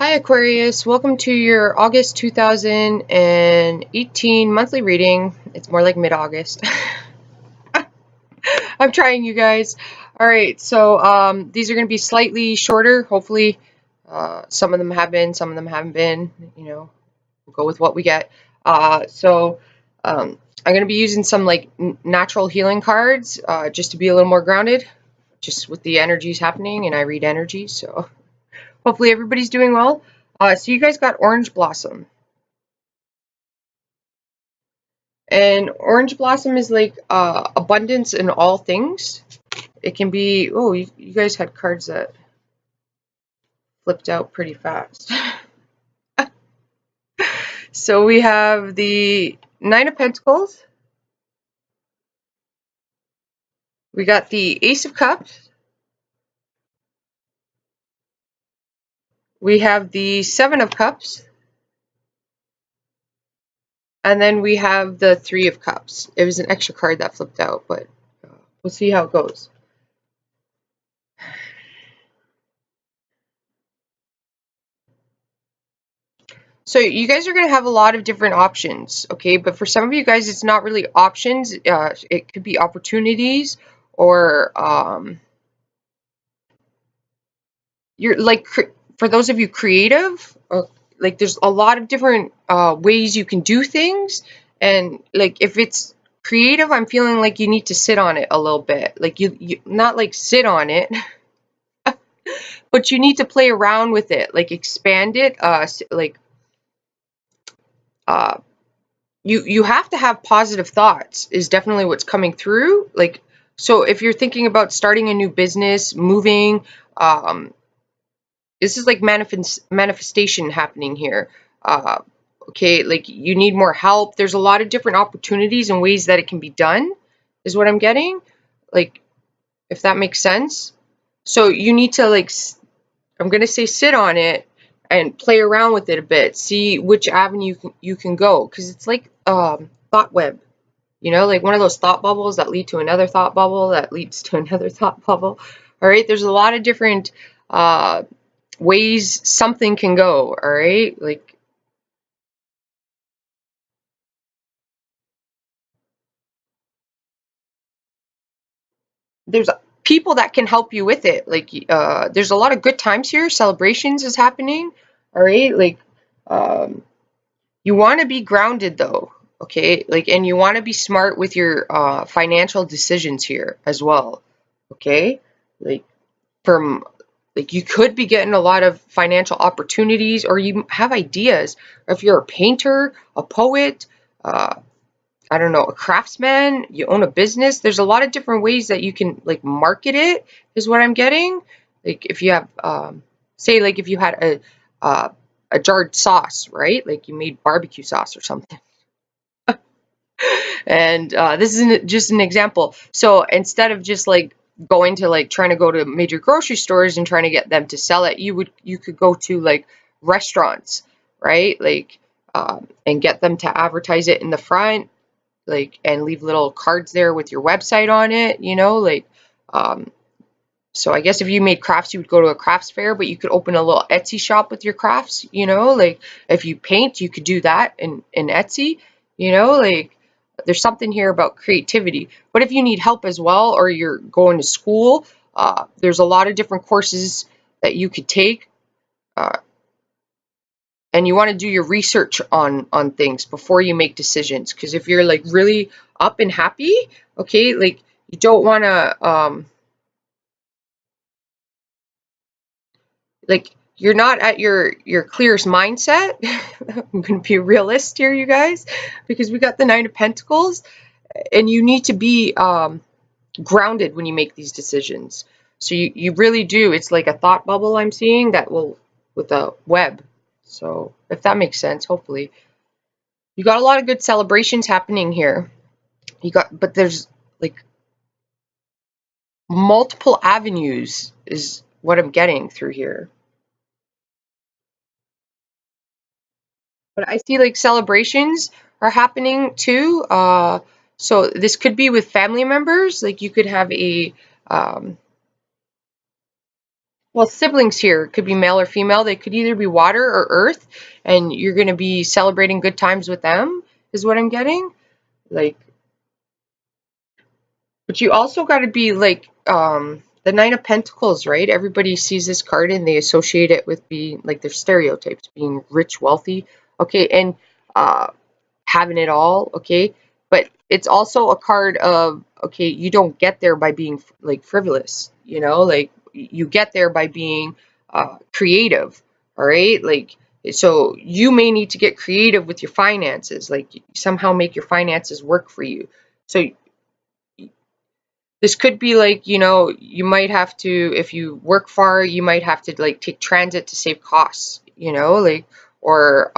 Hi Aquarius, welcome to your August 2018 monthly reading. It's more like mid-August. I'm trying, you guys. Alright, so these are going to be slightly shorter. Hopefully some of them have been, some of them haven't been. You know, we'll go with what we get. I'm going to be using some like natural healing cards just to be a little more grounded, just with the energies happening, and I read energy, so hopefully everybody's doing well. So you guys got Orange Blossom. And Orange Blossom is like abundance in all things. It can be, oh, you guys had cards that flipped out pretty fast. So we have the Nine of Pentacles. We got the Ace of Cups. We have the Seven of Cups. And then we have the Three of Cups. It was an extra card that flipped out, but we'll see how it goes. So you guys are going to have a lot of different options, okay? But for some of you guys, it's not really options. It could be opportunities, or you're like, for those of you creative, like there's a lot of different ways you can do things. And like if it's creative, I'm feeling like you need to sit on it a little bit. Like you not like sit on it, but you need to play around with it, like expand it, you have to have positive thoughts is definitely what's coming through. Like, so if you're thinking about starting a new business, moving, this is like manifestation happening here. Okay, like you need more help. There's a lot of different opportunities and ways that it can be done, is what I'm getting. Like, if that makes sense. So you need to like, I'm gonna say sit on it and play around with it a bit. See which avenue you can go, because it's like thought web. You know, like one of those thought bubbles that lead to another thought bubble that leads to another thought bubble. All right, there's a lot of different ways something can go. All right, like there's people that can help you with it. Like there's a lot of good times here. Celebrations is happening. All right, like you want to be grounded though. Okay, like, and you want to be smart with your financial decisions here as well. Okay, like from, like, you could be getting a lot of financial opportunities, or you have ideas. Or if you're a painter, a poet, I don't know, a craftsman, you own a business, there's a lot of different ways that you can like market it, is what I'm getting. Like if you have, say, like if you had a jarred sauce, right? Like you made barbecue sauce or something. And this is just an example. So instead of just like going to like trying to go to major grocery stores and trying to get them to sell it, you could go to like restaurants, right? Like and get them to advertise it in the front, like, and leave little cards there with your website on it, you know, like so I guess if you made crafts, you would go to a crafts fair, but you could open a little Etsy shop with your crafts, you know, like if you paint, you could do that in Etsy, you know, like there's something here about creativity. But if you need help as well, or you're going to school, there's a lot of different courses that you could take, and you want to do your research on things before you make decisions. Because if you're like really up and happy, okay, like you don't want to like you're not at your clearest mindset. I'm going to be a realist here, you guys, because we got the Nine of Pentacles, and you need to be grounded when you make these decisions. So you really do. It's like a thought bubble I'm seeing that will, with a web. So if that makes sense, hopefully. You got a lot of good celebrations happening here. But there's like multiple avenues is what I'm getting through here. But I see like celebrations are happening too. So this could be with family members. Like you could have a Well, siblings here could be male or female. They could either be water or earth, and you're going to be celebrating good times with them, is what I'm getting. Like, but you also got to be like the Nine of Pentacles, right? Everybody sees this card and they associate it with being like their stereotypes, being rich, wealthy, okay, and uh, having it all, okay. But it's also a card of, okay, you don't get there by being like frivolous, you know, like you get there by being creative, all right? Like, so you may need to get creative with your finances, like somehow make your finances work for you. So this could be like, you know, you might have to, if you work far, you might have to like take transit to save costs, you know, like, or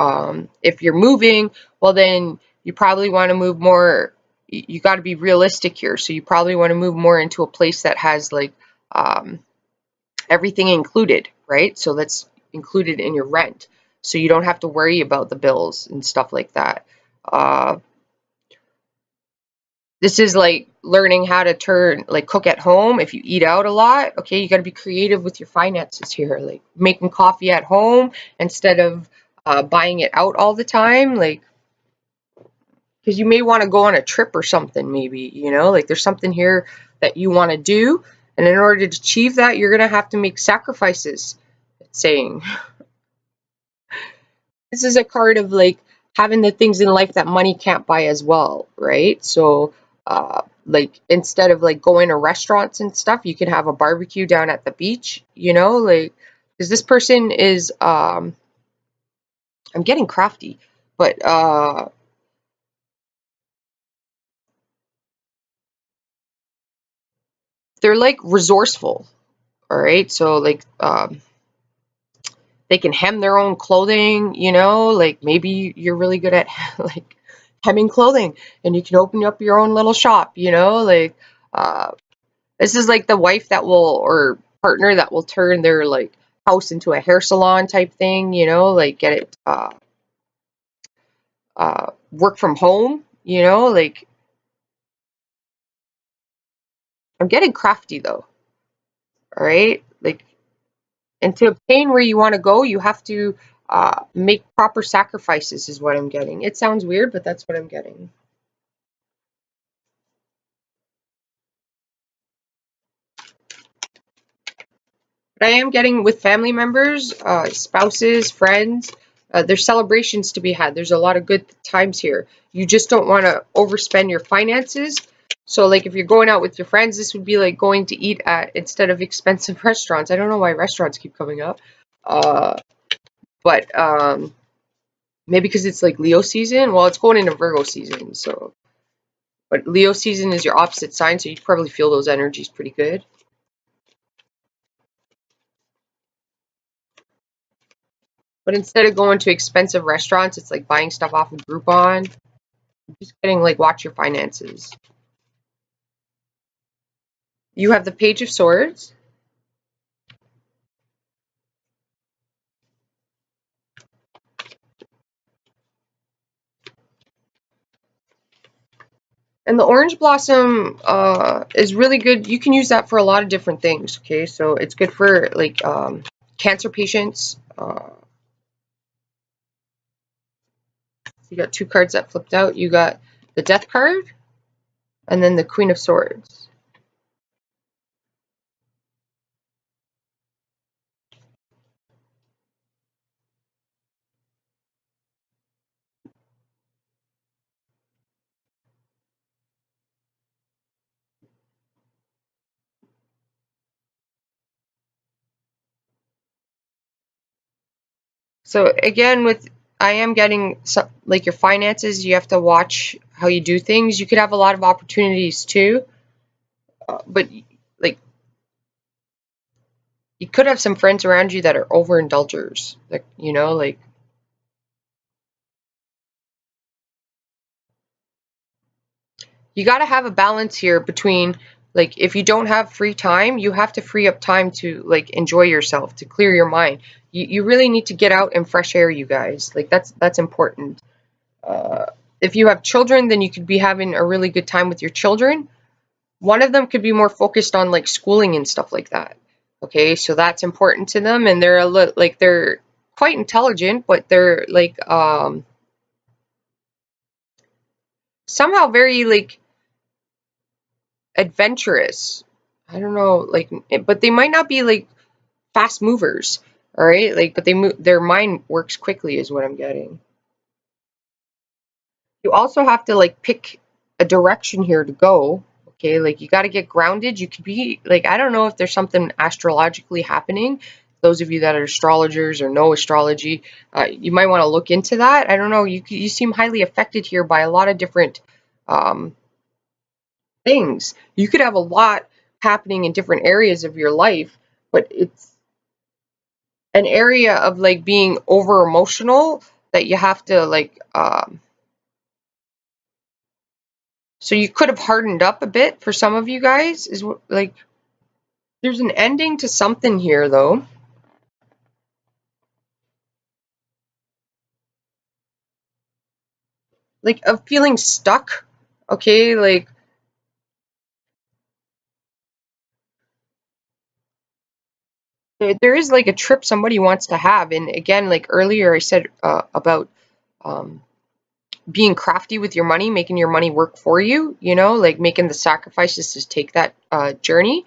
if you're moving, well, then you probably want to move more. You got to be realistic here. So you probably want to move more into a place that has like um, everything included, right? So that's included in your rent. So you don't have to worry about the bills and stuff like that. Uh, this is like learning how to cook at home. If you eat out a lot, okay, you got to be creative with your finances here, like making coffee at home instead of buying it out all the time, like, because you may want to go on a trip or something, maybe, you know, like there's something here that you want to do, and in order to achieve that, you're going to have to make sacrifices. It's saying this is a card of like having the things in life that money can't buy as well, right? So like instead of like going to restaurants and stuff, you can have a barbecue down at the beach, you know, like, because this person is I'm getting crafty, but they're like resourceful, all right? So like they can hem their own clothing, you know, like maybe you're really good at like hemming clothing and you can open up your own little shop, you know, like uh, this is like the wife that will, or partner that will turn their like house into a hair salon type thing, you know, like get it work from home, you know, like I'm getting crafty though, all right? Like, and to obtain where you want to go, you have to make proper sacrifices, is what I'm getting. It sounds weird, but that's what I'm getting. But I am getting with family members, spouses, friends. There's celebrations to be had. There's a lot of good times here. You just don't want to overspend your finances. So, like, if you're going out with your friends, this would be like going to eat at instead of expensive restaurants. I don't know why restaurants keep coming up, uh, but maybe because it's like Leo season. Well, it's going into Virgo season, so. But Leo season is your opposite sign, so you probably feel those energies pretty good. But instead of going to expensive restaurants, it's like buying stuff off of Groupon. Just getting like watch your finances. You have the Page of Swords. And the orange blossom is really good. You can use that for a lot of different things. Okay, so it's good for like cancer patients. You got two cards that flipped out. You got the Death card and then the Queen of Swords. So again, with I am getting some, like your finances, you have to watch how you do things. You could have a lot of opportunities too, but like you could have some friends around you that are overindulgers. Like, you know, like you got to have a balance here between like if you don't have free time, you have to free up time to like enjoy yourself, to clear your mind. You really need to get out and fresh air, you guys. Like that's important. If you have children, then you could be having a really good time with your children. One of them could be more focused on like schooling and stuff like that. Okay, so that's important to them, and they're like they're quite intelligent, but they're like somehow very like adventurous. I don't know, like, but they might not be like fast movers. All right, like, but they move. Their mind works quickly, is what I'm getting. You also have to like pick a direction here to go. Okay, like you got to get grounded. You could be like, I don't know if there's something astrologically happening. Those of you that are astrologers or know astrology, you might want to look into that. I don't know. You seem highly affected here by a lot of different um, things. You could have a lot happening in different areas of your life, but it's an area of like being over emotional that you have to like so you could have hardened up a bit for some of you guys is what like there's an ending to something here though, like of feeling stuck. Okay, like there is like a trip somebody wants to have, and again, like earlier I said about um being crafty with your money, making your money work for you, you know, like making the sacrifices to take that journey.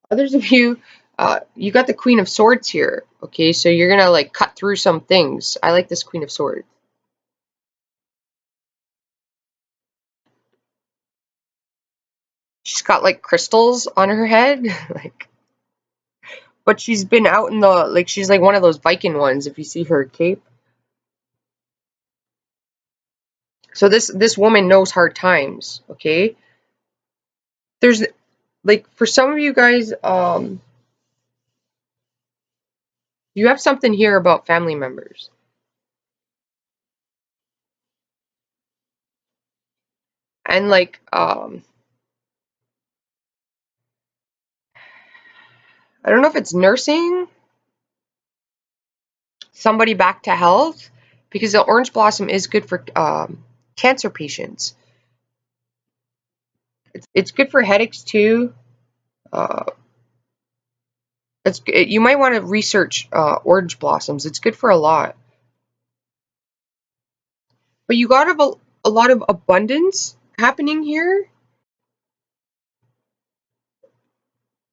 Others of you, you got the Queen of Swords here. Okay, so you're gonna like cut through some things. I like this Queen of Swords. She's got like crystals on her head, like, but she's been out in the like she's like one of those Viking ones. If you see her cape, so this woman knows hard times. Okay, there's like for some of you guys, you have something here about family members, and like I don't know if it's nursing somebody back to health because the orange blossom is good for cancer patients. It's good for headaches too. Uh, you might want to research orange blossoms. It's good for a lot. But you got a lot of abundance happening here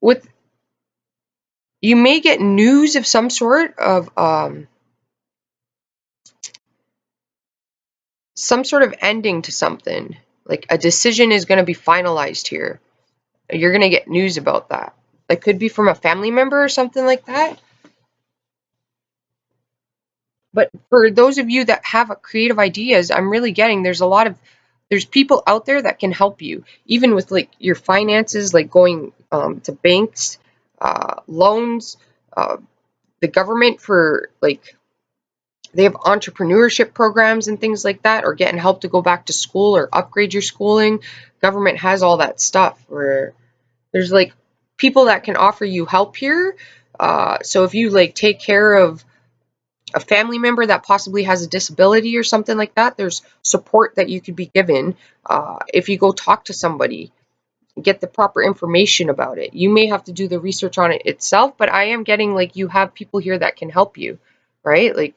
with you may get news of some sort of some sort of ending to something. Like a decision is going to be finalized here. You're going to get news about that. It could be from a family member or something like that. But for those of you that have creative ideas, I'm really getting there's people out there that can help you, even with like your finances, like going to banks, loans, uh, the government for like they have entrepreneurship programs and things like that, or getting help to go back to school or upgrade your schooling. Government has all that stuff where there's like people that can offer you help here. So if you like take care of a family member that possibly has a disability or something like that, there's support that you could be given. If you go talk to somebody, get the proper information about it. You may have to do the research on it itself, but I am getting like you have people here that can help you, right? Like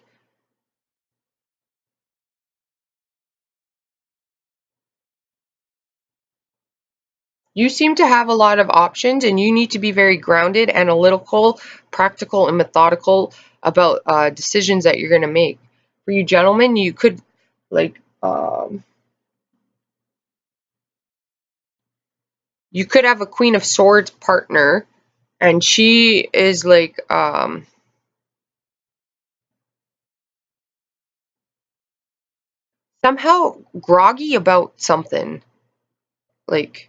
you seem to have a lot of options, and you need to be very grounded, analytical, practical, and methodical about decisions that you're going to make. For you gentlemen, you could like you could have a Queen of Swords partner, and she is like somehow groggy about something, like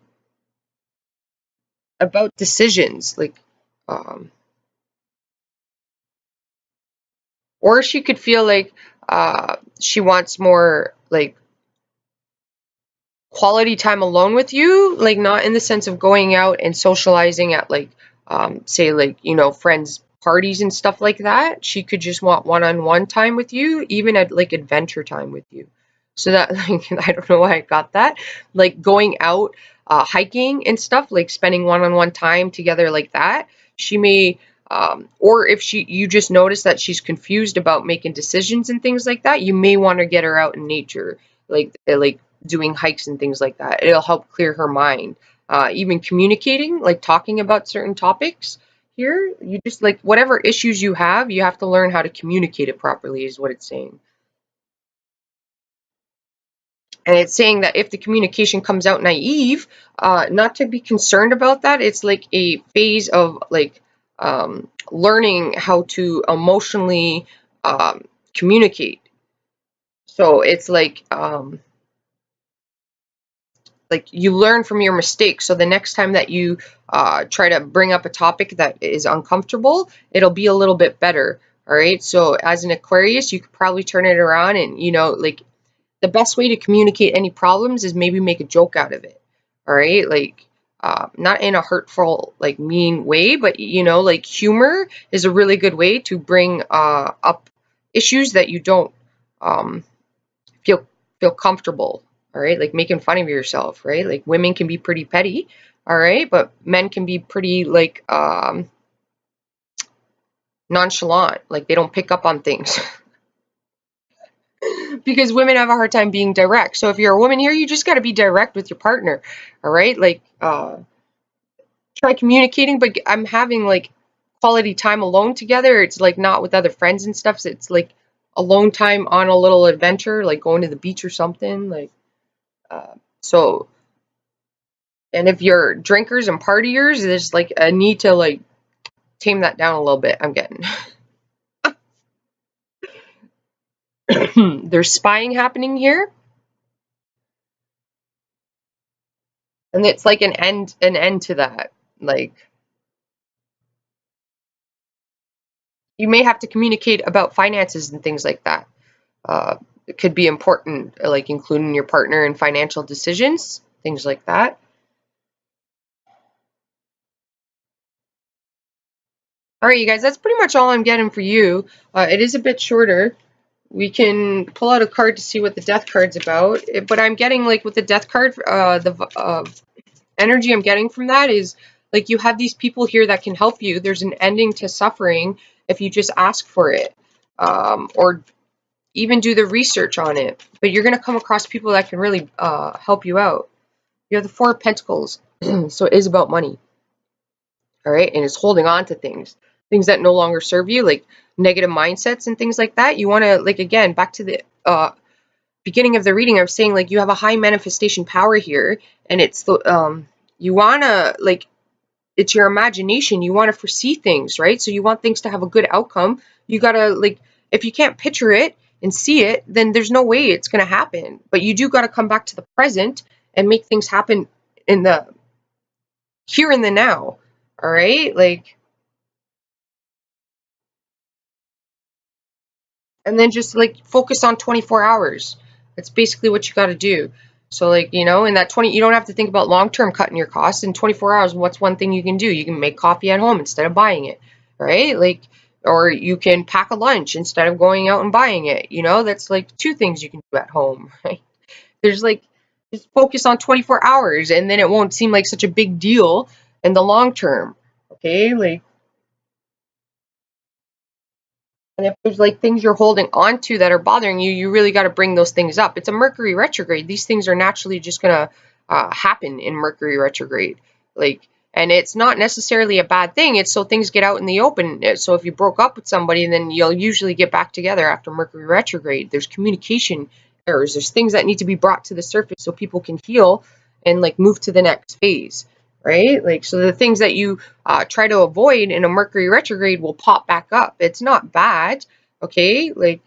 about decisions, like um, or she could feel like she wants more like quality time alone with you, like not in the sense of going out and socializing at like say like you know friends parties and stuff like that. She could just want one-on-one time with you, even at like adventure time with you. So that like I don't know why I got that, like going out hiking and stuff, like spending one-on-one time together like that. she may, or if you just notice that she's confused about making decisions and things like that, you may want to get her out in nature, like doing hikes and things like that. It'll help clear her mind. Even communicating, like talking about certain topics here, you just like whatever issues you have to learn how to communicate it properly, is what it's saying. And it's saying that if the communication comes out naive, not to be concerned about that. It's like a phase of like learning how to emotionally communicate. So it's like you learn from your mistakes. So the next time that you try to bring up a topic that is uncomfortable, it'll be a little bit better. All right. So as an Aquarius, you could probably turn it around and, like the best way to communicate any problems is maybe make a joke out of it. All right. Like, not in a hurtful, like mean way, but, like humor is a really good way to bring up issues that you don't um, feel feel comfortable. All right, like making fun of yourself, right? Like women can be pretty petty, all right, but men can be pretty like nonchalant, like they don't pick up on things. Because women have a hard time being direct. So if you're a woman here, you just got to be direct with your partner, all right? Like try communicating, but I'm having like quality time alone together. It's like not with other friends and stuff. So it's like alone time on a little adventure, like going to the beach or something, like so. And if you're drinkers and partiers, there's like a need to like tame that down a little bit. I'm getting. There's spying happening here, and it's like an end to that. Like you may have to communicate about finances and things like that. It could be important, like including your partner in financial decisions, things like that. All right, you guys, that's pretty much all I'm getting for you. It is a bit shorter. We can pull out a card to see what the death card's about. But I'm getting like with the death card, the energy I'm getting from that is like you have these people here that can help you. There's an ending to suffering if you just ask for it, or even do the research on it. But you're going to come across people that can really help you out. You have the Four of Pentacles, so it is about money. All right, and it's holding on to things that no longer serve you, like negative mindsets and things like that. You want to, like, again, back to the beginning of the reading, I was saying like you have a high manifestation power here, and it's the you want to like it's your imagination. You want to foresee things, right? So you want things to have a good outcome. You got to like, if you can't picture it and see it, then there's no way it's going to happen. But you do got to come back to the present and make things happen in the here and the now. All right? Like, and then just like focus on 24 hours. That's basically what you got to do. So like, in that 20, you don't have to think about long-term cutting your costs. In 24 hours, what's one thing you can do? You can make coffee at home instead of buying it, right? Like, or you can pack a lunch instead of going out and buying it. That's like two things you can do at home, right? There's like, just focus on 24 hours and then it won't seem like such a big deal in the long term. Okay? Like, and if there's like things you're holding on to that are bothering you, you really got to bring those things up. It's a Mercury retrograde. These things are naturally just going to happen in Mercury retrograde. Like, and it's not necessarily a bad thing. It's so things get out in the open. So if you broke up with somebody, then you'll usually get back together after Mercury retrograde. There's communication errors. There's things that need to be brought to the surface so people can heal and like move to the next phase. Right? Like, so the things that you try to avoid in a Mercury retrograde will pop back up. It's not bad, okay? Like,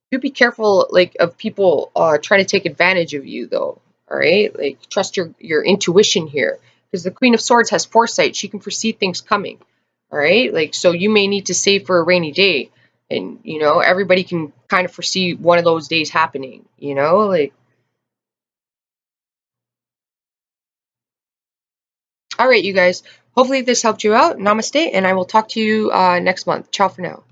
do be careful, like, of people trying to take advantage of you, though. All right? Like, trust your intuition here, because the Queen of Swords has foresight. She can foresee things coming. All right? Like, so you may need to save for a rainy day, and everybody can kind of foresee one of those days happening. Like. All right, you guys. Hopefully this helped you out. Namaste, and I will talk to you next month. Ciao for now.